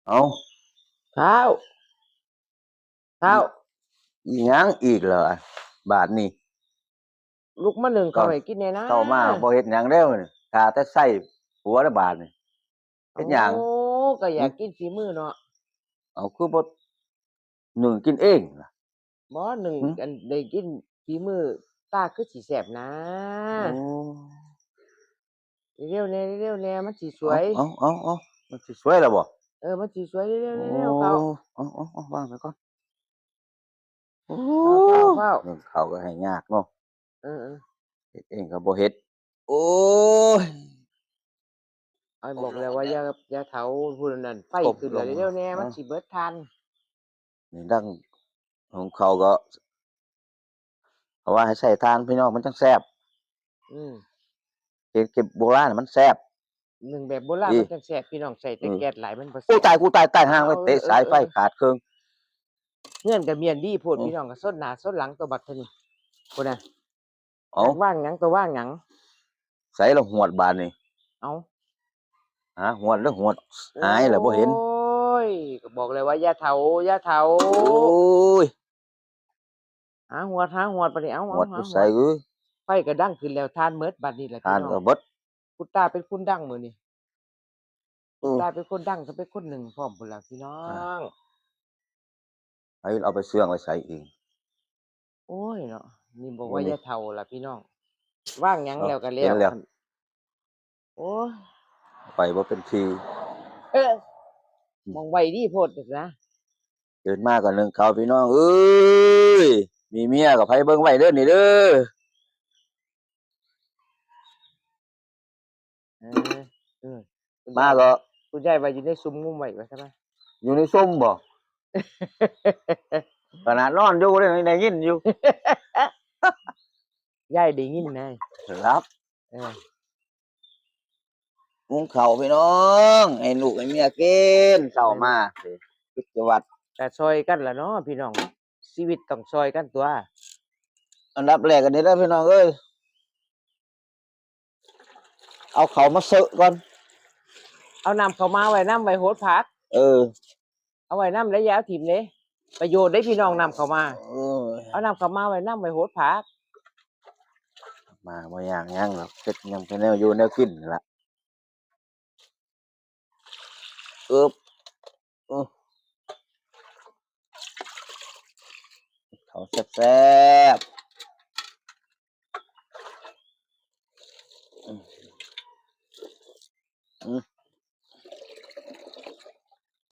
เอาเท้าเท้าอีหยังอีกเหรอบาทนี่ลุกมาหนึ่ง ตอ เขานให้กินแน่นะ เข้ามาบ่เฮ็ดหยังแล้วนี่ถ้าแต่ใส่หัวละบาทนี่เฮ็ดหยัง โอ้ก็อยาก หึ กินฝีมือเนาะ เอาคือบ่นึ่งกินเองล่ะ บ่หนึ่ง หึ อันได้กินฝีมือตาคือสิแซ่บนะ โอ้ เร็วๆแน่เร็วๆแน่มันสิสว เอา ย มันสิสวยแล้วบ่ มันสิสวยเร็ว โอ้ ๆเร็วๆเขา เอาวางไปก่อนโอ้ เฝ้า นึ่งข้าวก็ให้ยากเนาะ เออ เฮ็ดเองก็บ่เฮ็ดโอ้ย อ้อยบอกแล้วว่าอย่าเฒ่าผู้นั้นไฟ ก้ม ขึ้น ล แล้ว ง เร็วๆแน่มัน นะ สิเบิดทัน นี่ดังของเขาก็เพราะว่าให้ใส่ถ่านพี่น้องมันจังแซ่บ อืม เฮ็ดเก็บโบราณน่ะมันแซ่บ หนึ่งแบบโบราณ ดี มันจังแซ่บพี่น้องใส่แต่แก๊สหลายมันบ่ โอ้ แซ่บ กูตายห่างไว้ เอา เตะสายไฟขาดเครื่อง เงื่อนก็เมียนดีโพด อือ พี่น้องก็ซดหน้าซดหลังตัวบัดเท่านี้พุ่นน่ะ เอ้า จักว่างหยังตัวว่างหยัง ไสละหวดบาดนี้ เอ้า หาหวดหรือหวดหายแล้วบ่เห็น โอ้ยก็บอกเลยว่าอย่าเฒ่าอย่าเฒ่า โอ้ย หาหวดบัดนี้เอา หวด หา อยู่ ห ไส วด เอ้ย ไฟก็ดังขึ้นแล้วทานเบิดบัดนี้แหละ ถ่า พี่ น น้อง ก็เบิด คุณตาเป็นคนดังมื้อนี้ เอ คุณ อ ตาเป็นคนดังก็เป็นคนหนึ่งพร้อมพุ่นล่ะพี่น้อ อาง ไผเอาไปเสื่องไว้ใส่เอง โอ้ยเนาะนี่บอก โอ้ ว่าอ นี่ ย่าเฒ่าล่ะพี่น้องว่างหยัง เอ้า แล้วก็แล้ เห็น ว แล้ว คันโอ้ย ไปบ่เป็นที เออมองไว้ดีโพดนะ ตื่นมาก็นึ่งข้าวพี่น้องเอ้ยมีเมียก็ไผเบิ่งไว้เด้อนี่เด้อ เออคุณ มาย าย ก็ คุณยายว่าอยู่ในซุ้มงุ้มไว้ว่าซั่นนะ อยู่ในส้มบ่ ขนาดนอนอยู่ได้ยินอยู่ ยายได้ยินนะ ครับ เออ หุงข้าวพี่น้อง ให้ลูกให้เมียกินเช้ามาสิกิจวัตร ก็ซอยกันล่ะเนาะพี่น้องชีวิตต้องซอยกันตัว อันดับแรกก็นี่เด้อพี่น้องเอ้ยเอาข้าวมาเซอะก่อน เอาน้ำเข้ามาไว้น้ำไว้โหดผัก เออ เอาไว้น้ำแล้วอย่าเอาถิ่มเด้ประโยชน์ได้พี่น้องน้ำเข้ามา เออ เอาน้ำเข้ามาไว้น้ำไว้โหดผัก มาบ่ย่างหยังหรอกเฮ็ดหยังเป็นแนวอยู่แนวกินนั่นล่ะอึบอื้อข้าวแซ่บๆอือ